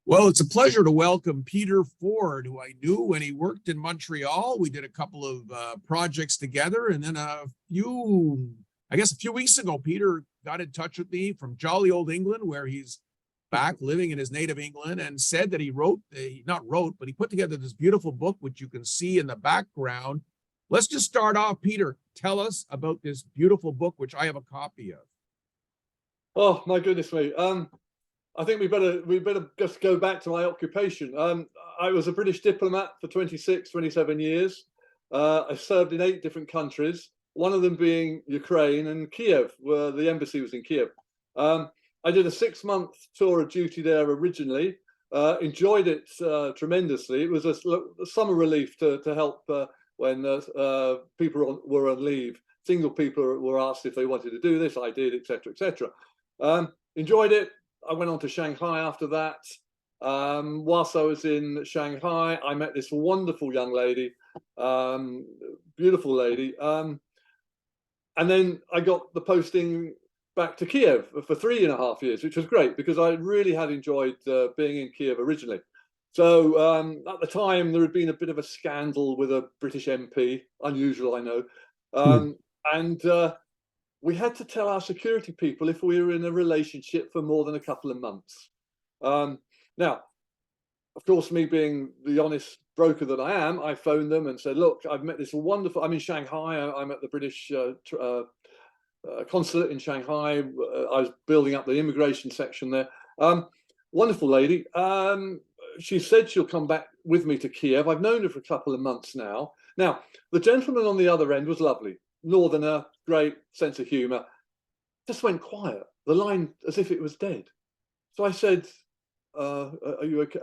Well, it's a pleasure to welcome Peter Ford, who I knew when he worked in Montreal. We did a couple of projects together, and then a few weeks ago, Peter got in touch with me from jolly old England, where he's back living in his native England, and said that he put together this beautiful book, which you can see in the background. Let's just start off, Peter. Tell us about this beautiful book, which I have a copy of. Oh my goodness me! I think we better just go back to my occupation. I was a British diplomat for 27 years. I served in 8 different countries, one of them being Ukraine and Kyiv, where the embassy was in Kyiv. I did a 6-month tour of duty there originally. Enjoyed it tremendously. It was a summer relief to help when people were on leave. Single people were asked if they wanted to do this. I did, etc., etc. Enjoyed it. I went on to Shanghai after that. Whilst I was in Shanghai, I met this wonderful young lady, beautiful lady. And then I got the posting back to Kyiv for 3.5 years, which was great because I really had enjoyed being in Kyiv originally. So at the time, there had been a bit of a scandal with a British MP, unusual, I know. And we had to tell our security people if we were in a relationship for more than a couple of months. Now, of course, me being the honest broker that I am, I phoned them and said, look, I've met this wonderful, I'm in Shanghai, I'm at the British consulate in Shanghai. I was building up the immigration section there. Wonderful lady. She said she'll come back with me to Kyiv. I've known her for a couple of months now. Now, the gentleman on the other end was lovely. Northerner, great sense of humor, just went quiet, the line as if it was dead. So I said, are you okay?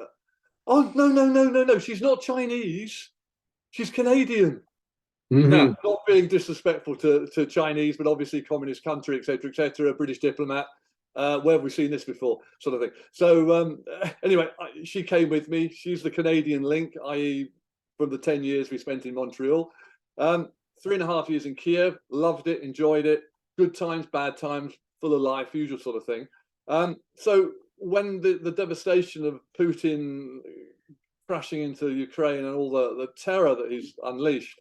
Oh, no, she's not Chinese, she's Canadian. Now, not being disrespectful to Chinese, but obviously communist country, etc., a British diplomat, where have we seen this before, sort of thing. So anyway, she came with me. She's the Canadian link, i.e. from the 10 years we spent in Montreal. 3.5 years in Kyiv, loved it, enjoyed it, good times, bad times, full of life, usual sort of thing. So when the devastation of Putin crashing into Ukraine and all the terror that he's unleashed,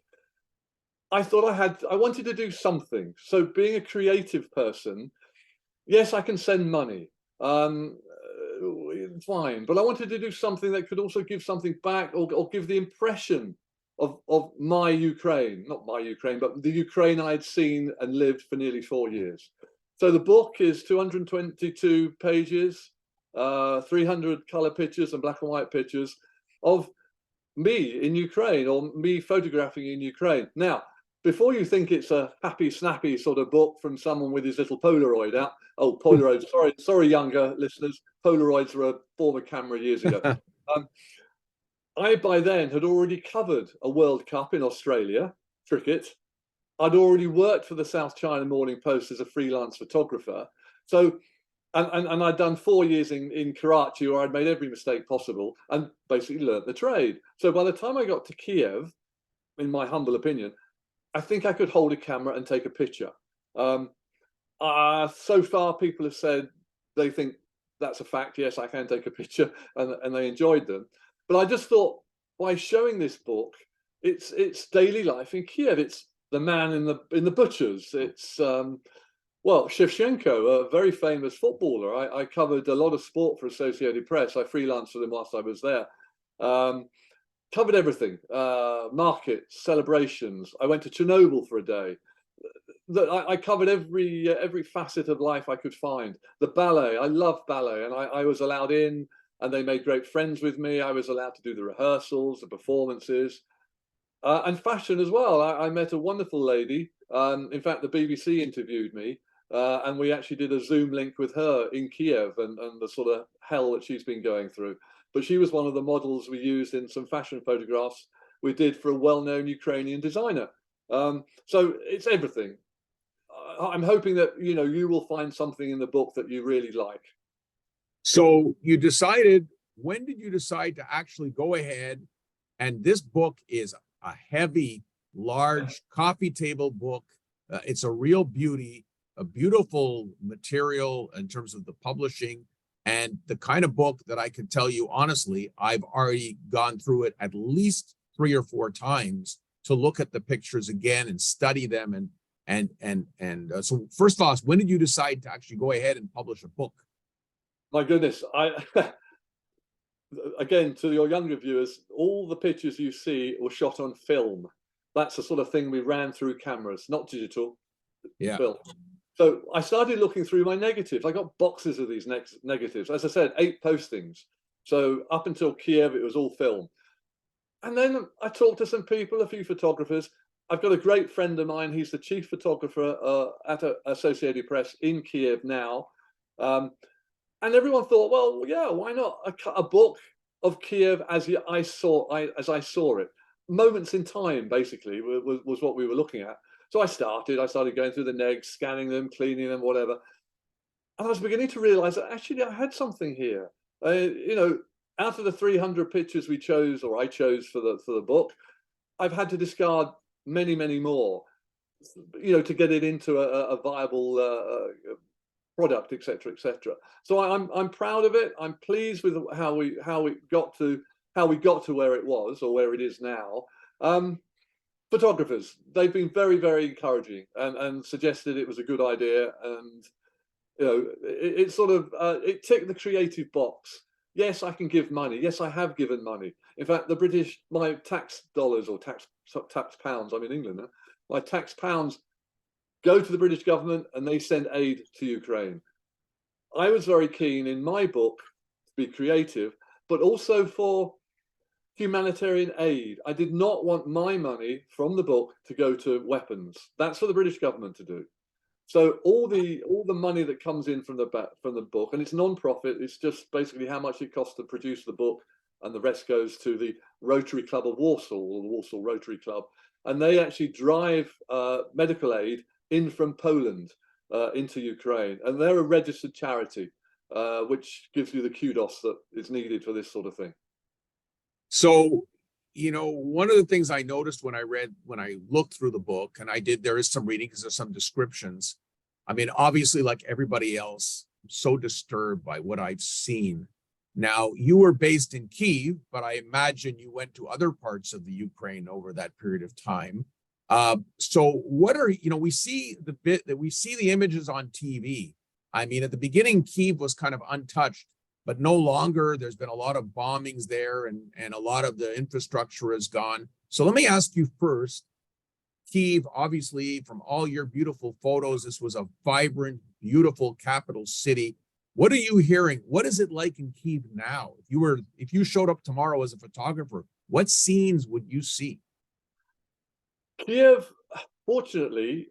I thought I wanted to do something. So being a creative person, yes, I can send money, fine, but I wanted to do something that could also give something back or give the impression of my Ukraine, not my Ukraine, but the Ukraine I had seen and lived for nearly 4 years. So the book is 222 pages, 300 color pictures and black and white pictures of me in Ukraine or me photographing in Ukraine. Now, before you think it's a happy, snappy sort of book from someone with his little Polaroid out, oh, Polaroid, sorry, younger listeners, Polaroids were a form of camera years ago. I, by then, had already covered a World Cup in Australia, cricket. I'd already worked for the South China Morning Post as a freelance photographer. So, and I'd done 4 years in Karachi, where I'd made every mistake possible and basically learnt the trade. So by the time I got to Kyiv, in my humble opinion, I think I could hold a camera and take a picture. So far, people have said they think that's a fact. Yes, I can take a picture, and they enjoyed them. But I just thought, by showing this book, it's daily life in Kyiv. It's the man in the butchers. It's well, Shevchenko, a very famous footballer. I covered a lot of sport for Associated Press. I freelanced for them whilst I was there. Covered everything: markets, celebrations. I went to Chernobyl for a day. I covered every facet of life I could find. The ballet, I love ballet, and I was allowed in. And they made great friends with me. I was allowed to do the rehearsals, the performances, and fashion as well. I met a wonderful lady. In fact, the BBC interviewed me, and we actually did a Zoom link with her in Kyiv and the sort of hell that she's been going through. But she was one of the models we used in some fashion photographs we did for a well-known Ukrainian designer. So it's everything. I'm hoping that you will find something in the book that you really like. So when did you decide to actually go ahead? And this book is a heavy, large coffee table book. It's a real beauty, a beautiful material in terms of the publishing. And the kind of book that I could tell you honestly, I've already gone through it at least 3 or 4 times to look at the pictures again and study them. So first off, when did you decide to actually go ahead and publish a book? My goodness, again, to your younger viewers, all the pictures you see were shot on film. That's the sort of thing we ran through cameras, not digital, film. So I started looking through my negatives. I got boxes of these negatives. As I said, 8 postings. So up until Kyiv, it was all film. And then I talked to some people, a few photographers. I've got a great friend of mine. He's the chief photographer at Associated Press in Kyiv now. And everyone thought, well, yeah, why not a book of Kyiv as I saw it? Moments in time, basically, was what we were looking at. So I started going through the negs, scanning them, cleaning them, whatever. And I was beginning to realize that actually I had something here. You know, out of the 300 pictures we chose, or I chose for the book, I've had to discard many, many more, you know, to get it into a viable product, etc., etc. So I'm proud of it. I'm pleased with how we got to where it was, or where it is now. Photographers, they've been very, very encouraging and suggested it was a good idea. And, you know, it sort of, it ticked the creative box. Yes, I can give money. Yes, I have given money. In fact, my tax dollars, or tax pounds, I'm in England now, my tax pounds go to the British government and they send aid to Ukraine. I was very keen in my book to be creative, but also for humanitarian aid. I did not want my money from the book to go to weapons. That's for the British government to do. So all the money that comes in from the book, and it's non-profit, it's just basically how much it costs to produce the book, and the rest goes to the Rotary Club of Walsall, or the Walsall Rotary Club, and they actually drive medical aid in from Poland into Ukraine, and they're a registered charity, which gives you the kudos that is needed for this sort of thing. So, you know, one of the things I noticed when I looked through the book, and there is some reading because there's some descriptions. I mean, obviously, like everybody else, I'm so disturbed by what I've seen. Now, you were based in Kyiv, but I imagine you went to other parts of the Ukraine over that period of time. So what are, you know, we see the images on TV. I mean, at the beginning, Kyiv was kind of untouched, but no longer. There's been a lot of bombings there, and a lot of the infrastructure is gone. So let me ask you first, Kyiv, obviously, from all your beautiful photos, this was a vibrant, beautiful capital city. What are you hearing? What is it like in Kyiv now? If you showed up tomorrow as a photographer, what scenes would you see? Kyiv, fortunately,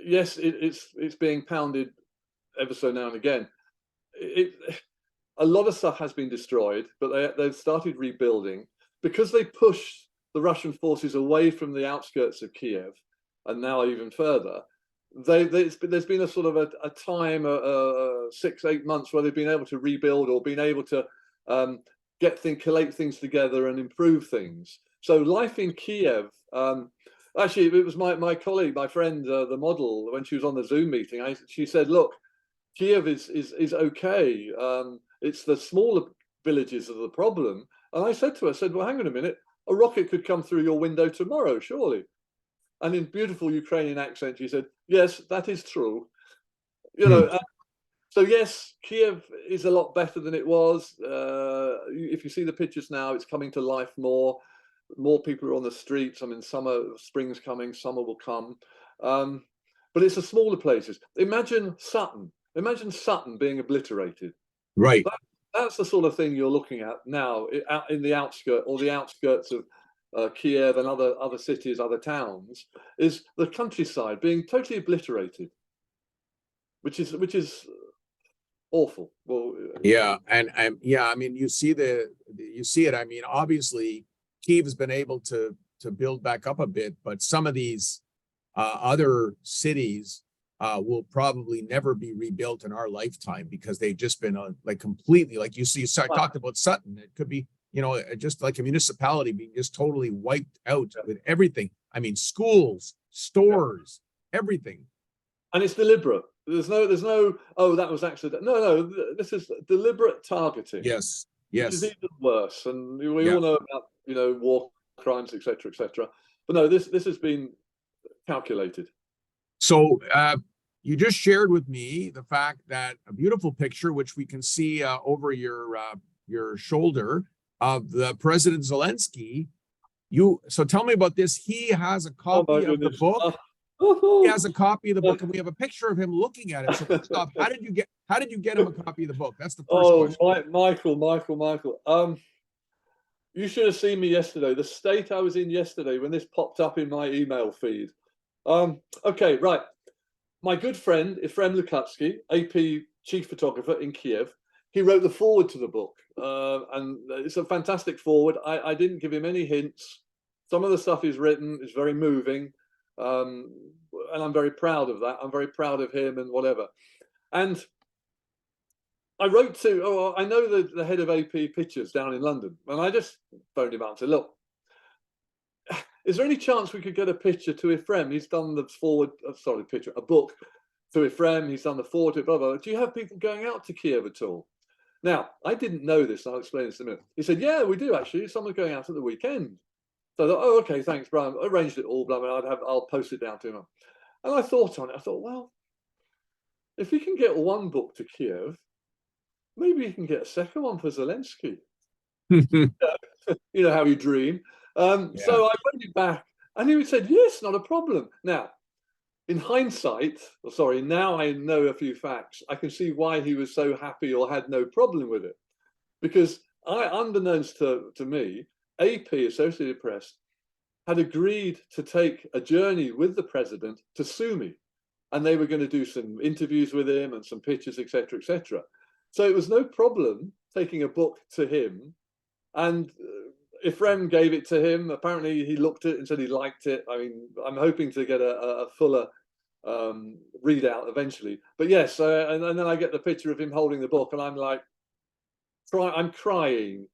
yes, it's being pounded ever so now and again. A lot of stuff has been destroyed, but they've started rebuilding because they pushed the Russian forces away from the outskirts of Kyiv, and now even further. There's been a sort of a time, 6-8 months, where they've been able to rebuild, or been able to collate things together and improve things. So life in Kyiv, actually, it was my colleague, my friend, the model, when she was on the Zoom meeting, she said, look, Kyiv is okay. It's the smaller villages are the problem. And I said to her, well, hang on a minute, a rocket could come through your window tomorrow, surely. And in beautiful Ukrainian accent, she said, yes, that is true. You know, so yes, Kyiv is a lot better than it was. If you see the pictures now, it's coming to life more. More people are on the streets. I mean, spring's coming, summer will come. But it's the smaller places. Imagine Sutton being obliterated. Right. That's the sort of thing you're looking at now, out in the outskirts of Kyiv and other cities, other towns, is the countryside being totally obliterated, which is awful. Well, yeah, and yeah, I mean, you see it. I mean, obviously, Kyiv has been able to build back up a bit, but some of these other cities will probably never be rebuilt in our lifetime, because they've just been like completely, like you talked about Sutton. It could be, you know, just like a municipality being just totally wiped out with everything. I mean, schools, stores, everything. And it's deliberate. There's no, oh, that was accident. No, this is deliberate targeting, Yes. which is Yes. even worse. And we Yeah. all know about, war crimes, etc., etc. But no, this has been calculated. So you just shared with me the fact that a beautiful picture, which we can see over your shoulder, of the President Zelensky. So tell me about this. He has a Oh my copy of the goodness. book. He has a copy of the book, and we have a picture of him looking at it. So first off, how did you get him a copy of the book? That's the first question. Michael. You should have seen me yesterday. The state I was in yesterday when this popped up in my email feed. Okay, right. My good friend Efrem Lukatsky, AP chief photographer in Kyiv, he wrote the foreword to the book, and it's a fantastic foreword. I didn't give him any hints. Some of the stuff he's written is very moving, and I'm very proud of that. I'm very proud of him and whatever. And I wrote to, I know the head of AP Pictures down in London, and I just phoned him up and said, look, is there any chance we could get a picture to Efrem? He's done the forward, a book to Efrem. He's done the forward to blah, blah, blah. Do you have people going out to Kyiv at all? Now, I didn't know this, and I'll explain this in a minute. He said, yeah, we do actually. Someone's going out at the weekend. So I thought, oh, okay, thanks, Brian. I arranged it all, blah, blah, I'll post it down to him. And I thought on it. I thought, well, if we can get one book to Kyiv, maybe you can get a second one for Zelensky. You know how you dream. So I went it back, and he said, yes, not a problem. Now, in hindsight, now I know a few facts. I can see why he was so happy or had no problem with it. Because unbeknownst to me, AP, Associated Press, had agreed to take a journey with the president to Sumy. And they were going to do some interviews with him and some pictures, etc., etc. So it was no problem taking a book to him. And Efrem gave it to him. Apparently, he looked at it and said he liked it. I mean, I'm hoping to get a fuller readout eventually. But yes, and then I get the picture of him holding the book, and I'm like, I'm crying.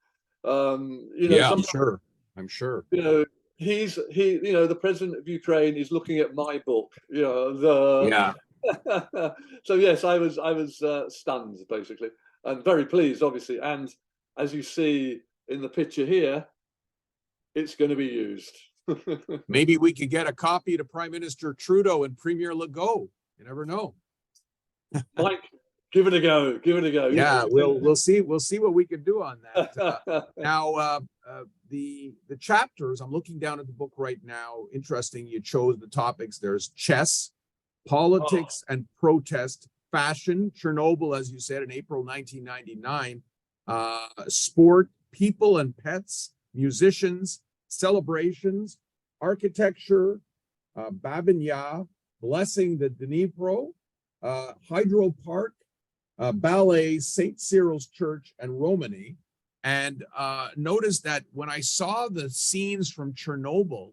Yeah, I'm sure. The president of Ukraine is looking at my book. Yeah. So yes, I was stunned basically, and very pleased, obviously. And as you see in the picture here, it's going to be used. Maybe we could get a copy to Prime Minister Trudeau and Premier Legault. You never know. Mike, give it a go. Give it a go. Yeah, we'll see what we can do on that. Now, the chapters. I'm looking down at the book right now. Interesting. You chose the topics. There's chess, politics and protest, fashion, Chernobyl, as you said, in April 1999, sport, people and pets, musicians, celebrations, architecture, Babin, blessing the Dnipro, Hydro Park, ballet, St. Cyril's Church, and Romany. And notice that when I saw the scenes from Chernobyl,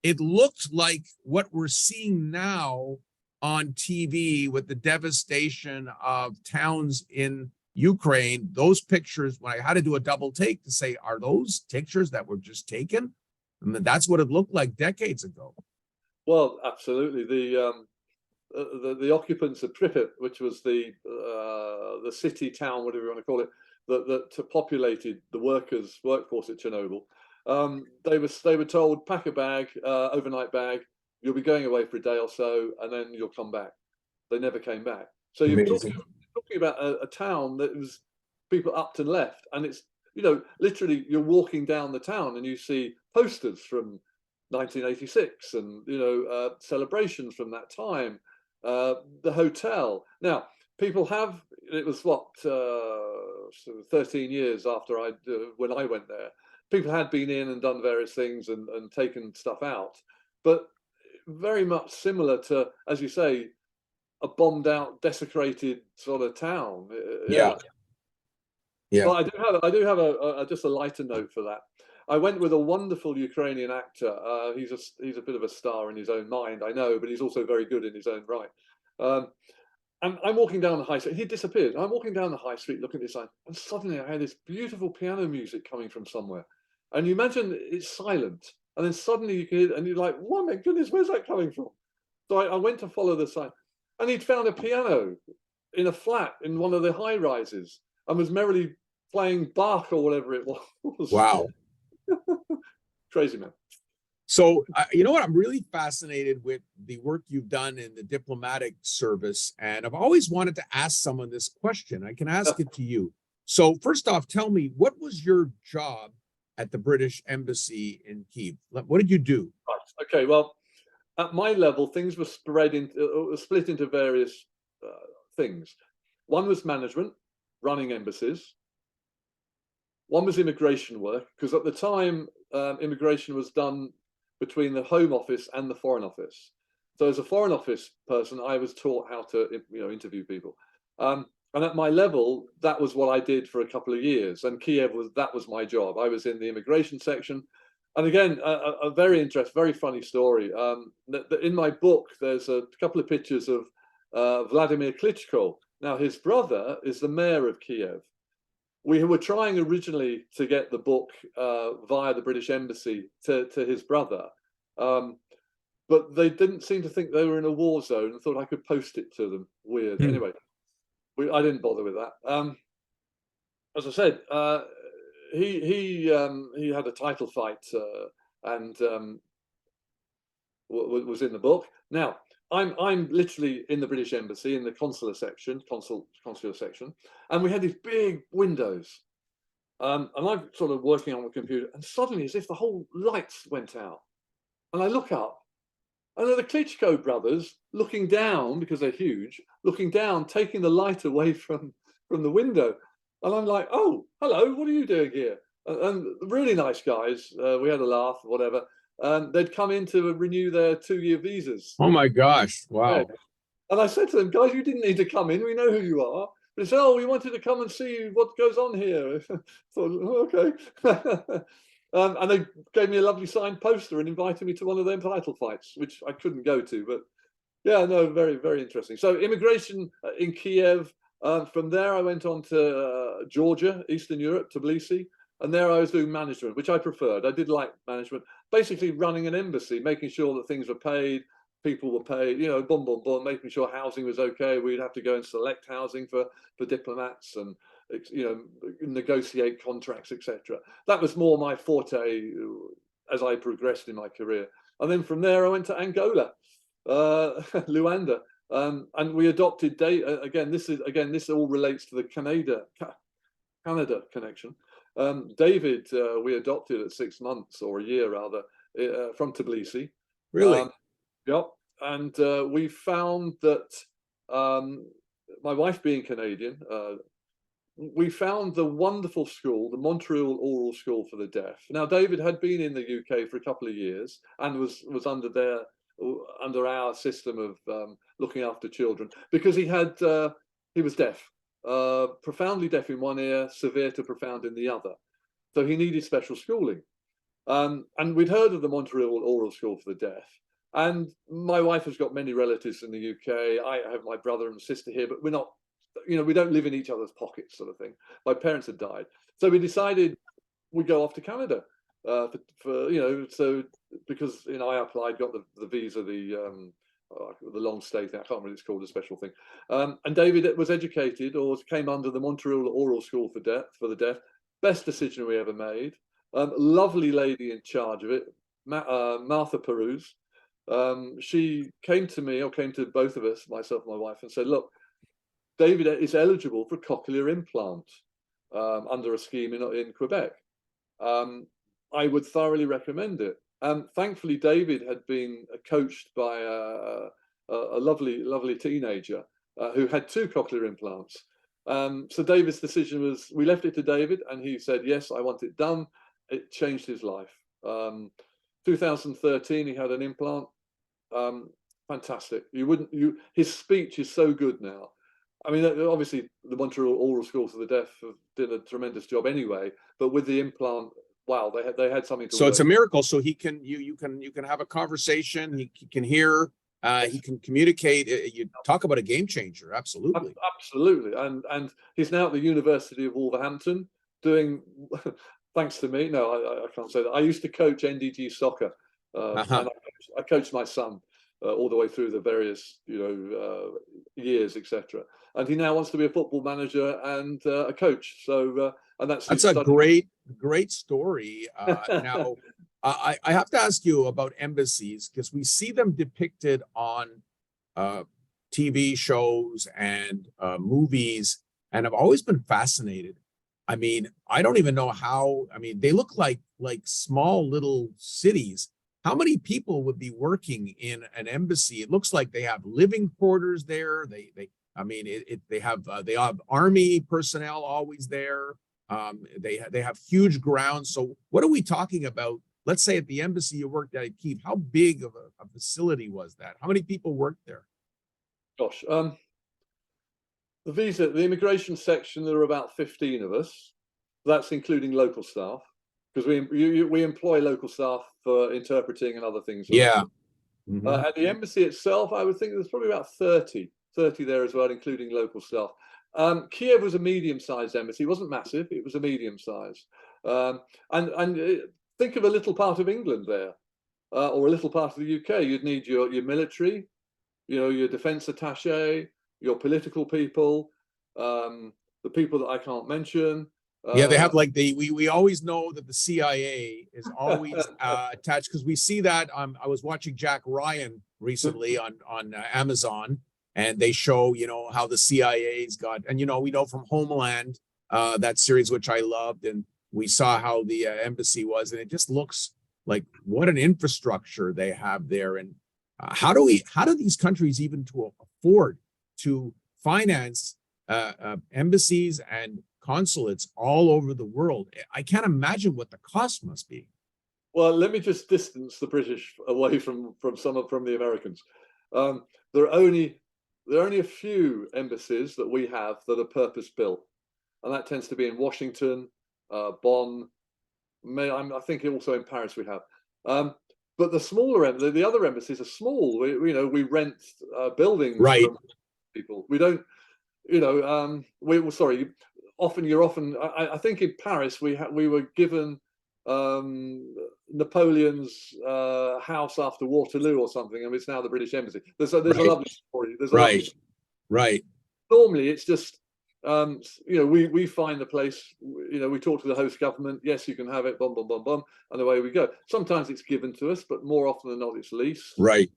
it looked like what we're seeing now on TV with the devastation of towns in Ukraine. Those pictures, when I had to do a double take to say, are those pictures that were just taken? And that's what it looked like decades ago. Well, absolutely. The occupants of Pripyat, which was the city town, whatever you want to call it, that populated the workforce at Chernobyl. They were told, pack a bag, overnight bag. You'll be going away for a day or so, and then you'll come back. They never came back. So you're talking about a town that was people upped and left, and it's literally you're walking down the town and you see posters from 1986 and celebrations from that time. The hotel. Now people have. It was 13 years after when I went there. People had been in and done various things and taken stuff out, but very much similar to, as you say, a bombed out, desecrated sort of town. Yeah. But I do have just a lighter note for that. I went with a wonderful Ukrainian actor. He's a bit of a star in his own mind, I know, but he's also very good in his own right. And I'm walking down the high street. He disappeared. I'm walking down the high street looking at this sign, and suddenly I hear this beautiful piano music coming from somewhere. And you imagine it's silent, and then suddenly you can hear, and you're like, "Oh my goodness, where's that coming from?" So I went to follow the sign, and he'd found a piano in a flat in one of the high rises and was merrily playing Bach or whatever it was. Wow. Crazy man. So, you know what? I'm really fascinated with the work you've done in the diplomatic service. And I've always wanted to ask someone this question. I can ask it to you. So first off, tell me, what was your job at the British Embassy in Kyiv? What did you do? Right. Okay. Well, at my level, things were split into various things. One was management, running embassies. One was immigration work, because at the time, immigration was done between the Home Office and the Foreign Office. So as a Foreign Office person, I was taught how to interview people. And at my level, that was what I did for a couple of years. And Kyiv that was my job. I was in the immigration section. And again, a very interesting, very funny story. In my book, there's a couple of pictures of Vladimir Klitschko. Now, his brother is the mayor of Kyiv. We were trying originally to get the book via the British Embassy to his brother. But they didn't seem to think they were in a war zone and thought I could post it to them. Weird. Anyway, I didn't bother with that. As I said, he had a title fight and was in the book. Now, I'm literally in the British Embassy in the consular section, consular section, and we had these big windows. And I'm sort of working on the computer, and suddenly, as if the whole lights went out, and I look up, and they're the Klitschko brothers looking down, because they're huge, looking down, taking the light away from the window. And I'm like, oh, hello, what are you doing here? And really nice guys. We had a laugh, whatever. They'd come in to renew their 2-year visas. Oh my gosh. Wow. Yeah. And I said to them, guys, you didn't need to come in. We know who you are. But they said, oh, we wanted to come and see what goes on here. I thought, oh, okay. And they gave me a lovely signed poster and invited me to one of their title fights, which I couldn't go to. But yeah, no, very, very interesting. So immigration in Kyiv. From there, I went on to Georgia, Eastern Europe, Tbilisi. And there I was doing management, which I preferred. I did like management, basically running an embassy, making sure that things were paid, people were paid, boom, boom, boom, making sure housing was okay. We'd have to go and select housing for diplomats and, negotiate contracts, etc. That was more my forte as I progressed in my career. And then from there, I went to Angola, Luanda, and we adopted, this all relates to the Canada connection. David, we adopted at 6 months or a year rather from Tbilisi. Really? Yep. And we found that my wife being Canadian, we found the wonderful school, the Montreal Oral School for the Deaf. Now, David had been in the UK for a couple of years and was under our system of looking after children, because he was deaf. Profoundly deaf in one ear, severe to profound in the other. So he needed special schooling. And we'd heard of the Montreal Oral School for the Deaf. And my wife has got many relatives in the UK. I have my brother and sister here, but we're not, we don't live in each other's pockets, sort of thing. My parents had died. So we decided we'd go off to Canada so because, I applied, got the visa, the long stay thing. I can't remember what it's called, a special thing. And David was educated or came under the Montreal Oral School for the Deaf. Best decision we ever made. Lovely lady in charge of it, Martha Peruse. She came to me, or came to both of us, myself and my wife, and said, look, David is eligible for a cochlear implant under a scheme in Quebec. I would thoroughly recommend it. Thankfully, David had been coached by a lovely teenager who had 2 cochlear implants. So David's decision was, we left it to David, and he said, yes, I want it done. It changed his life. 2013, he had an implant. Fantastic. His speech is so good now. I mean, obviously, the Montreal Oral School for the Deaf did a tremendous job anyway, but with the implant, wow, they had something to. So it's a miracle. So you can have a conversation. He can hear. He can communicate. You talk about a game changer. Absolutely. Absolutely. And he's now at the University of Wolverhampton doing. Thanks to me. No, I can't say that. I used to coach NDG soccer, and I coached my son. all the way through the various, years, etc. And he now wants to be a football manager and a coach. So, and that's a great story. Now, I have to ask you about embassies, because we see them depicted on TV shows and movies, and I've always been fascinated. I mean, I don't even know how. I mean, they look like small little cities. How many people would be working in an embassy? It looks like they have living quarters there. I mean, they have army personnel always there. They have huge grounds. So what are we talking about? Let's say at the embassy you worked at Kyiv, how big of a facility was that? How many people worked there? Gosh, the immigration section, there are about 15 of us. That's including local staff, because we employ local staff for interpreting and other things. Yeah. At the embassy itself, I would think there's probably about 30 there as well, including local staff. Kyiv was a medium-sized embassy. It wasn't massive. It was a medium-sized. And think of a little part of England there, or a little part of the UK. You'd need your military, your defence attaché, your political people, the people that I can't mention. Yeah, they have we always know that the CIA is always attached, because we see that. I was watching Jack Ryan recently on Amazon, and they show how the CIA's got, and we know from Homeland, that series, which I loved, and we saw how the embassy was, and it just looks like what an infrastructure they have there. And how do these countries even to afford to finance embassies and consulates all over the world? I can't imagine what the cost must be. Well, let me just distance the British away from the Americans. There are only a few embassies that we have that are purpose built, and that tends to be in Washington, Bonn. I think also in Paris we have. But the other embassies are small. We rent buildings, right? From people. We don't. I think in Paris we were given Napoleon's house after Waterloo or something, and it's now the British Embassy. There's a lovely story. Right. Normally, it's just we find the place. We talk to the host government. Yes, you can have it. Bum bum bum bum, and away we go. Sometimes it's given to us, but more often than not, it's leased. Right.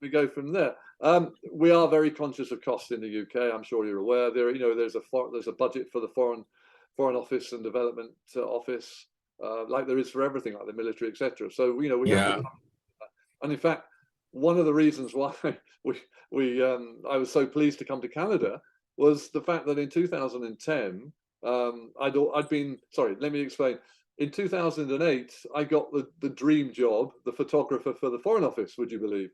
We go from there. We are very conscious of cost in the UK. I'm sure you're aware. There's a budget for the foreign office and development office, like there is for everything, like the military, etc. So we have to, and in fact, one of the reasons why I was so pleased to come to Canada was the fact that in 2010, let me explain. In 2008, I got the dream job, the photographer for the Foreign Office. Would you believe?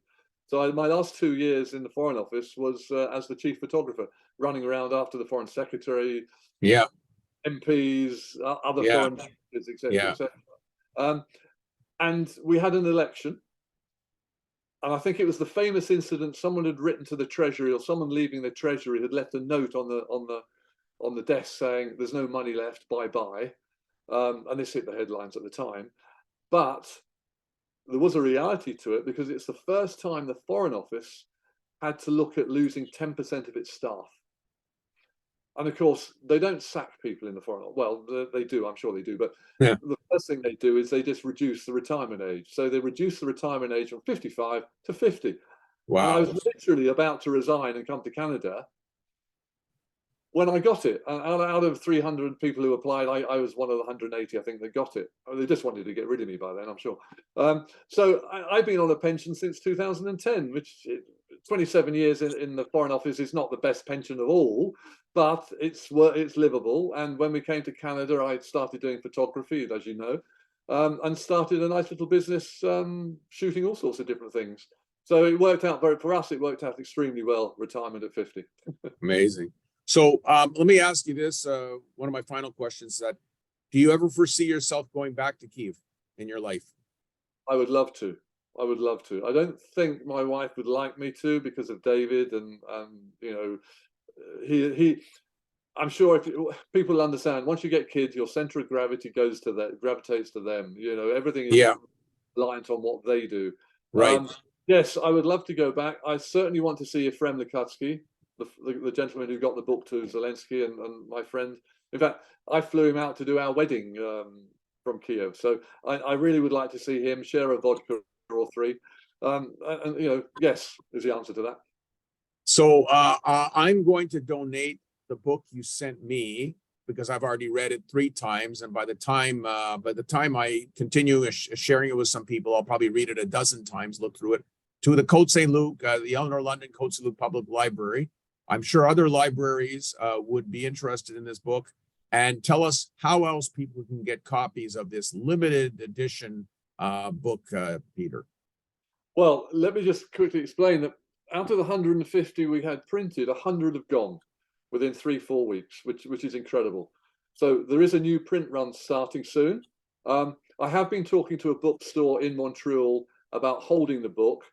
So my last 2 years in the Foreign Office was as the chief photographer, running around after the Foreign Secretary, MPs, other foreign ministers, etc., etc. And we had an election, and I think it was the famous incident. Someone had written to the Treasury, or someone leaving the Treasury had left a note on the desk saying, "There's no money left. Bye bye," and this hit the headlines at the time, but there was a reality to it, because it's the first time the Foreign Office had to look at losing 10% of its staff. And of course, they don't sack people in the Foreign Office. Well, they do, I'm sure they do. But the first thing they do is they just reduce the retirement age. So they reduce the retirement age from 55 to 50. Wow. And I was literally about to resign and come to Canada when I got it. Out of 300 people who applied, I was one of the 180, I think, that got it. They just wanted to get rid of me by then, I'm sure. So I've been on a pension since 2010, which 27 years in the Foreign Office is not the best pension of all, but it's livable. And when we came to Canada, I started doing photography, as you know, and started a nice little business shooting all sorts of different things. So it worked out for us, it worked out extremely well, retirement at 50. Amazing. So let me ask you this, one of my final questions, that do you ever foresee yourself going back to Kyiv in your life? I would love to. I would love to. I don't think my wife would like me to, because of David, and I'm sure if people understand, once you get kids, your center of gravity gravitates to them. Everything is reliant on what they do. Right. Yes, I would love to go back. I certainly want to see Efrem Lukatsky, the gentleman who got the book to Zelensky, and my friend. In fact, I flew him out to do our wedding from Kyiv. So I really would like to see him, share a vodka or three. And yes, is the answer to that. So I'm going to donate the book you sent me because I've already read it 3 times, and by the time I continue sharing it with some people, I'll probably read it a dozen times, look through it, to the Cote-Saint-Luc, the Eleanor London Cote-Saint-Luc Public Library. I'm sure other libraries would be interested in this book. And tell us how else people can get copies of this limited edition book, Peter. Well, let me just quickly explain that out of the 150 we had printed, 100 have gone within 3-4 weeks, which is incredible. So there is a new print run starting soon. I have been talking to a bookstore in Montreal about holding the book.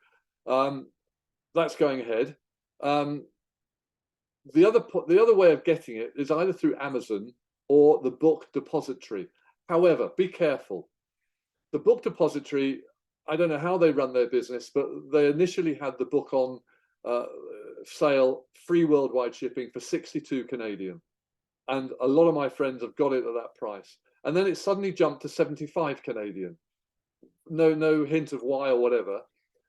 That's going ahead. The other way of getting it is either through Amazon or the book depository. However, be careful. The book depository, I don't know how they run their business, but they initially had the book on sale, free worldwide shipping for 62 Canadian. And a lot of my friends have got it at that price. And then it suddenly jumped to 75 Canadian. No hint of why or whatever.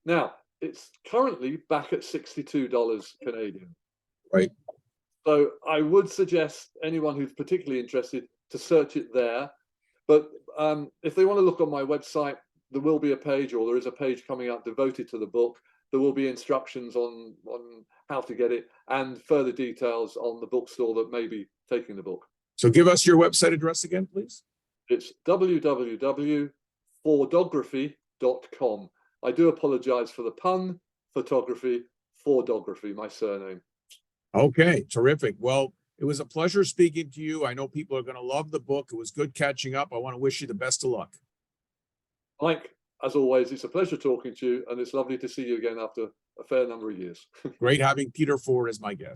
Now, it's currently back at $62 Canadian. Right. So I would suggest anyone who's particularly interested to search it there. But if they want to look on my website, there will be a page, or there is a page coming up devoted to the book. There will be instructions on how to get it and further details on the bookstore that may be taking the book. So give us your website address again, please. It's www.photography.com. I do apologize for the pun. Photography, photography, my surname. Okay, terrific. Well, it was a pleasure speaking to you. I know people are going to love the book. It was good catching up. I want to wish you the best of luck. Mike, as always, it's a pleasure talking to you, and it's lovely to see you again after a fair number of years. Great having Peter Ford as my guest.